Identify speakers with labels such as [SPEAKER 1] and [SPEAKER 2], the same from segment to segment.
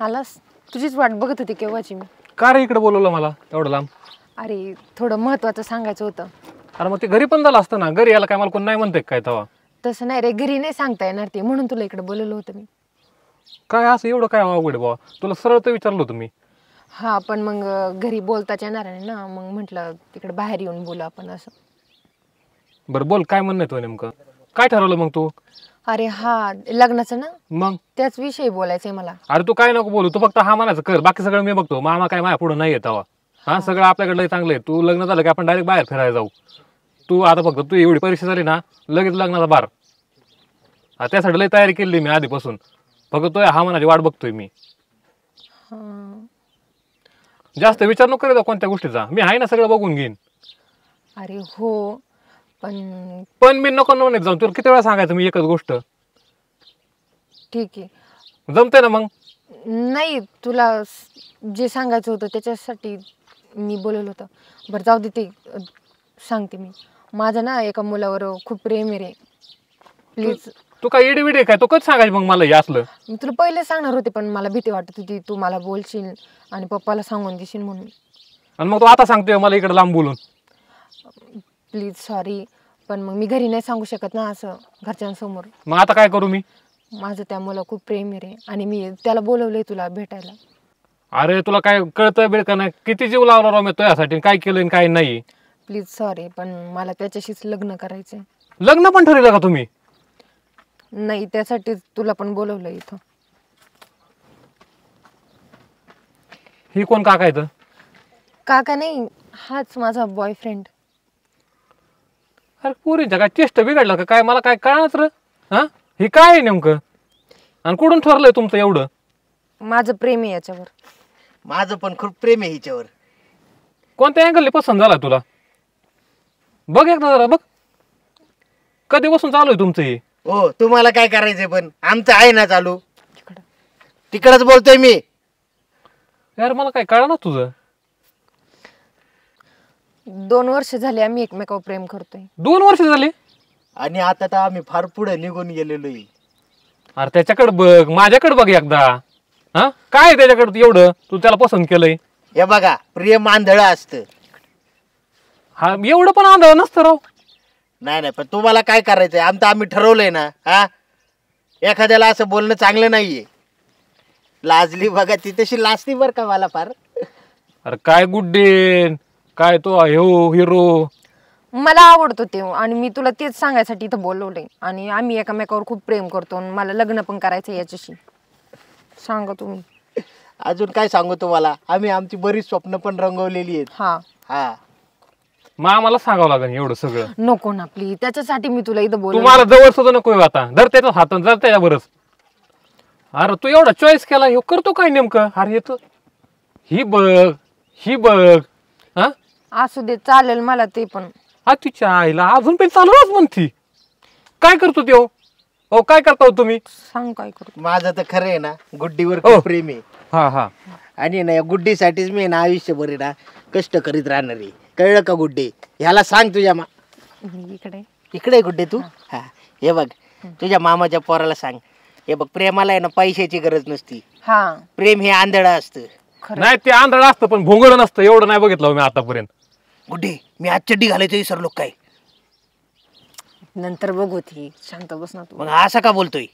[SPEAKER 1] आलास? तुझीच वाट बघत होती केव्हाची मी.
[SPEAKER 2] का रे इकडे बोलवलं मला एवढं लांब?
[SPEAKER 1] अरे थोडं महत्वाचं सांगायचं होतं.
[SPEAKER 2] अरे मग ते घरी पण झालं असतं ना. घरी याला काय मला कोण नाही म्हणते काय तेव्हा?
[SPEAKER 1] तसं नाही रे, घरी नाही सांगता येणार ते, म्हणून तुला इकडे बोलवलं होतं मी.
[SPEAKER 2] काय असं एवढं काय अवघड आहे बाबा? तुला सरळ तर विचारलं होतं मी.
[SPEAKER 1] हा पण मग घरी बोलताच येणार आहे ना, मग म्हटलं तिकडे बाहेर येऊन बोलू आपण असं.
[SPEAKER 2] बरं बोल, काय म्हणणं आहे तुझं नेमकं? काय ठरवलं मग तू?
[SPEAKER 1] अरे हा लग्नाचं ना,
[SPEAKER 2] मग
[SPEAKER 1] त्याच विषयी बोलायचंय मला.
[SPEAKER 2] अरे तू काय नको बोलू, तू फक्त हा म्हणायचं कर, बाकी सगळं मी बघतो. मामा काय माझ्या पुढे नाही येत तेव्हा. हा सगळं आपल्याकडलं चांगलं आहे. तू लग्न झालं की आपण डायरेक्ट बाहेर फिरायला जाऊ. तू आता फक्त तू एवढी परीक्षा झाली ना, लगेच लग्नाचा बार. त्यासाठी लई तयारी केली मी आधीपासून. फक्त तो हा म्हणाची वाट बघतोय मी. जास्त विचार नको करायचा कोणत्या गोष्टीचा. मी आहे ना, सगळं बघून घेईन.
[SPEAKER 1] अरे हो पण
[SPEAKER 2] पण मी नको म्हणत जाऊन. तुला किती वेळा सांगायचं मी एकच गोष्ट?
[SPEAKER 1] ठीक आहे.
[SPEAKER 2] जमते ना मग?
[SPEAKER 1] नाही, तुला जे सांगायचं होतं त्याच्यासाठी मी बोलवलं होतं. बरं जाऊ दे, ते सांगते मी. माझं ना एका मुलावर खूप प्रेम आहे रे. प्लीज.
[SPEAKER 2] तू काय इडी विडी काय? तू कधी सांगायचं मग मला हे असलं?
[SPEAKER 1] मी तुला पहिले सांगणार होते पण मला भीती वाटत होती तू मला बोलशील आणि पप्पाला सांगून देशील म्हणून.
[SPEAKER 2] आणि मग तू आता सांगतोय मला इकडे लांब बोलून?
[SPEAKER 1] प्लीज सॉरी, पण मग मी घरी नाही सांगू शकत ना असं घरच्यांसमोर.
[SPEAKER 2] मग आता काय करू मी?
[SPEAKER 1] माझं त्या मुला खूप प्रेम आहे रे, आणि मी त्याला बोलवलंय तुला भेटायला.
[SPEAKER 2] अरे तुला काय कळतं बिळ का नाही? किती जीव लावला राव मी तुझ्यासाठी, काय केलं आणि काय नाही.
[SPEAKER 1] प्लीज सॉरी, पण मला त्याच्याशीच लग्न करायचंय.
[SPEAKER 2] लग्न पण ठरवलं का तुम्ही?
[SPEAKER 1] नाही, त्यासाठीच तुला पण बोलवलंय इथं.
[SPEAKER 2] ही कोण काका आहे?
[SPEAKER 1] काका नाही, हाच माझा बॉयफ्रेंड.
[SPEAKER 2] अरे पोरींच्या काय टेस्ट बिघडलं का काय? मला काय कळणारच र. हा हे काय आहे नेमकं? आणि कुठून ठरलंय तुमचं एवढं?
[SPEAKER 1] माझं प्रेम आहे याच्यावर.
[SPEAKER 3] माझं पण खूप प्रेम आहे हिच्यावर.
[SPEAKER 2] कोणत्या अँगलने पसंत झाला तुला? बघ एकदा जरा बघ. कधीपासून चालू आहे तुमचं हे?
[SPEAKER 3] हो, तुम्हाला काय करायचंय? पण आमचं आहे ना चालू.
[SPEAKER 1] तिकडं
[SPEAKER 3] तिकडच बोलतोय मी.
[SPEAKER 2] यार मला काय कळणार तुझं?
[SPEAKER 1] 2 वर्ष झाले आम्ही एकमेकावर प्रेम करतोय.
[SPEAKER 2] 2 वर्ष झाली?
[SPEAKER 3] आणि आता तर आम्ही फार पुढे निघून गेलेलो आहे.
[SPEAKER 2] अरे त्याच्याकडे बघ, माझ्याकडे बघ एकदा. हा काय आहे त्याच्याकडे एवढं तू त्याला पसंत केलंय?
[SPEAKER 3] हे बघा, प्रेम आंधळ असतं.
[SPEAKER 2] हा एवढं पण आंधळ नसतं राव.
[SPEAKER 3] नाही नाही, पण तुम्हाला काय करायचंय? आम्ही ठरवलंय ना. हा एखाद्याला असं बोलणं चांगलं नाहीये. लाजली बघा, ती तशी लाजती बरं का मला फार.
[SPEAKER 2] अरे काय गुड्डे, काय तो हिरो.
[SPEAKER 1] मला आवडतो ते, आणि मी तुला तेच सांगायसाठी इथं बोलवलंय. आणि आम्ही एकमेकावर खूप प्रेम करतो आणि मला लग्न पण करायचं याच्याशी. सांगा तुम्ही.
[SPEAKER 3] अजून काय सांगू तुम्हाला? आम्ही आमची बरीच स्वप्न पण रंगवलेली आहेत.
[SPEAKER 1] हा
[SPEAKER 3] हा
[SPEAKER 2] मग आम्हाला सांगावं लागेल एवढं सगळं?
[SPEAKER 1] नको ना प्लीज, त्याच्यासाठी मी तुला इथं बोलवलं.
[SPEAKER 2] तुम्हाला जवळ सुद्धा नको आता. धर त्याचा हात, जर त्याच्या बरंच. अरे तू एवढा चॉईस केला, हे करतो काय नेमकं? अरे येतो ही बघ, ही बघ. हा
[SPEAKER 1] असू दे, चालेल मला ते पण.
[SPEAKER 2] हा तिच्या आईला अजून पण चालूच म्हणती. काय करतो ते? हो काय करता हो तुम्ही?
[SPEAKER 1] सांग काय करू.
[SPEAKER 3] माझं तर खरं आहे ना, गुड्डीवर
[SPEAKER 2] हो.
[SPEAKER 3] खूप प्रेम आहे.
[SPEAKER 2] हा हा
[SPEAKER 3] आणि ना या गुड्डीसाठीच मी ना आयुष्यभर आहे ना कष्ट करीत राहणार आहे. कळलं का गुड्डी? ह्याला सांग तुझ्या
[SPEAKER 1] इकडे
[SPEAKER 3] इकडे गुड्डे तू. हा हे बघ, तुझ्या मामाच्या पोराला सांग. हे बघ, प्रेमाला आहे ना पैशाची गरज नसती.
[SPEAKER 1] हा
[SPEAKER 3] प्रेम हे आंधळ असतं.
[SPEAKER 2] नाही ते आंधळ असतं पण भोंगळ नसतं. एवढं नाही बघितलं मी आतापर्यंत.
[SPEAKER 3] गुड्डे, मी आज चड्डी घालायचं विसरलो काय?
[SPEAKER 1] नंतर बघू, ती शांत बस ना तू.
[SPEAKER 3] मग असं का बोलतोय?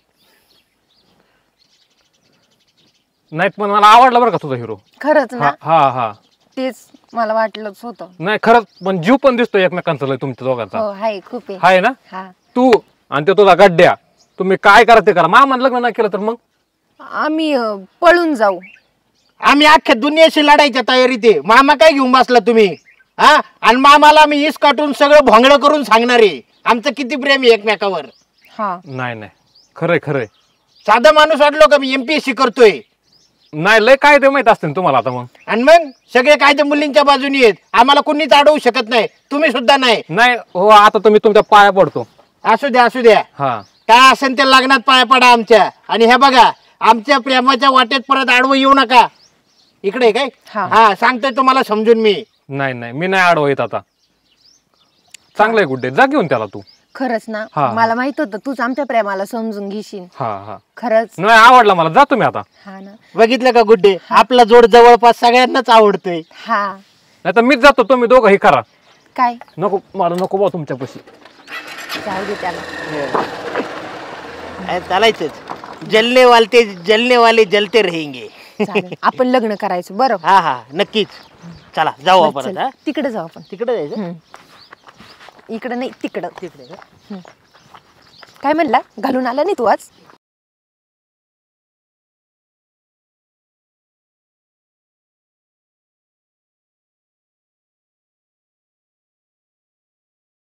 [SPEAKER 2] नाही पण मला आवडला बरं का तुझा हिरो.
[SPEAKER 1] खरंच ना?
[SPEAKER 2] हा हा हा
[SPEAKER 1] तेच मला वाटलंच होतं.
[SPEAKER 2] नाही खरंच, पण जीव पण दिसतोय एकमेकांचा लय तुमच्या दोघांचा.
[SPEAKER 1] हो हाय, खूप आहे.
[SPEAKER 2] आहे ना?
[SPEAKER 1] हा
[SPEAKER 2] तू आणि ते तुझा गड्ड्या, तुम्ही काय करा ते करा. मामान लग्न नाही केलं तर मग
[SPEAKER 1] आम्ही पळून जाऊ.
[SPEAKER 3] आम्ही अख्ख्या दुनियेशी लढायच्या तयारीत आहे. मामा काय घेऊन बसला तुम्ही? हा, आणि मामाला मी इस काटून सगळं भोंगळं करून सांगणार आहे आमचं किती प्रेम आहे एकमेकावर.
[SPEAKER 1] हा
[SPEAKER 2] नाही नाही, खरंय खरंय.
[SPEAKER 3] साधा माणूस वाटलो का मी MPSC करतोय?
[SPEAKER 2] नाही लय काय ते माहित असते तुम्हाला आता. मग
[SPEAKER 3] आणि मग सगळे काय ते मुलींच्या बाजूनी आहेत. आम्हाला कोणीच अडवू शकत नाही, तुम्ही सुद्धा नाही.
[SPEAKER 2] नाही हो, आता तुम्ही तुमच्या पाया पडतो.
[SPEAKER 3] असू द्या असू द्या,
[SPEAKER 2] हा
[SPEAKER 3] काय असेल ते लग्नात पाया पडा आमच्या. आणि हे बघा, आमच्या प्रेमाच्या वाटेत परत आडवं येऊ नका. इकडे काय?
[SPEAKER 1] हा.
[SPEAKER 3] हा सांगतोय तुम्हाला समजून मी.
[SPEAKER 2] नाही नाही, मी नाही आडवं येत आता. चांगलंय गुड्डे, जा घेऊन त्याला तू.
[SPEAKER 1] खरंच ना
[SPEAKER 2] हा.
[SPEAKER 1] मला माहित होतं तूच आमच्या प्रेमाला समजून घेशील.
[SPEAKER 2] हा हा
[SPEAKER 1] खरंच.
[SPEAKER 2] नाही आवडला मला, जातो मी आता.
[SPEAKER 1] हा ना.
[SPEAKER 3] बघितलं का गुड्डे, आपला जोड जवळपास सगळ्यांनाच आवडतोय.
[SPEAKER 1] हा.
[SPEAKER 2] नाही तर मीच जातो, तुम्ही दोघं हे करा.
[SPEAKER 1] काय
[SPEAKER 2] नको मला, नको बा तुमच्यापाशी.
[SPEAKER 1] जाऊ दे त्याला.
[SPEAKER 3] चालायचंच, जलने वाले जलते रहेंगे.
[SPEAKER 1] चालेल. आपण लग्न करायचं बरं.
[SPEAKER 3] हा हा नक्कीच. चला जाऊ आपण आता.
[SPEAKER 1] तिकडे जाऊ आपण.
[SPEAKER 3] तिकडे जायचं.
[SPEAKER 1] इकडे नाही तिकडं.
[SPEAKER 3] तिकडे
[SPEAKER 1] काय म्हणला, घालून आला नाही तू आज?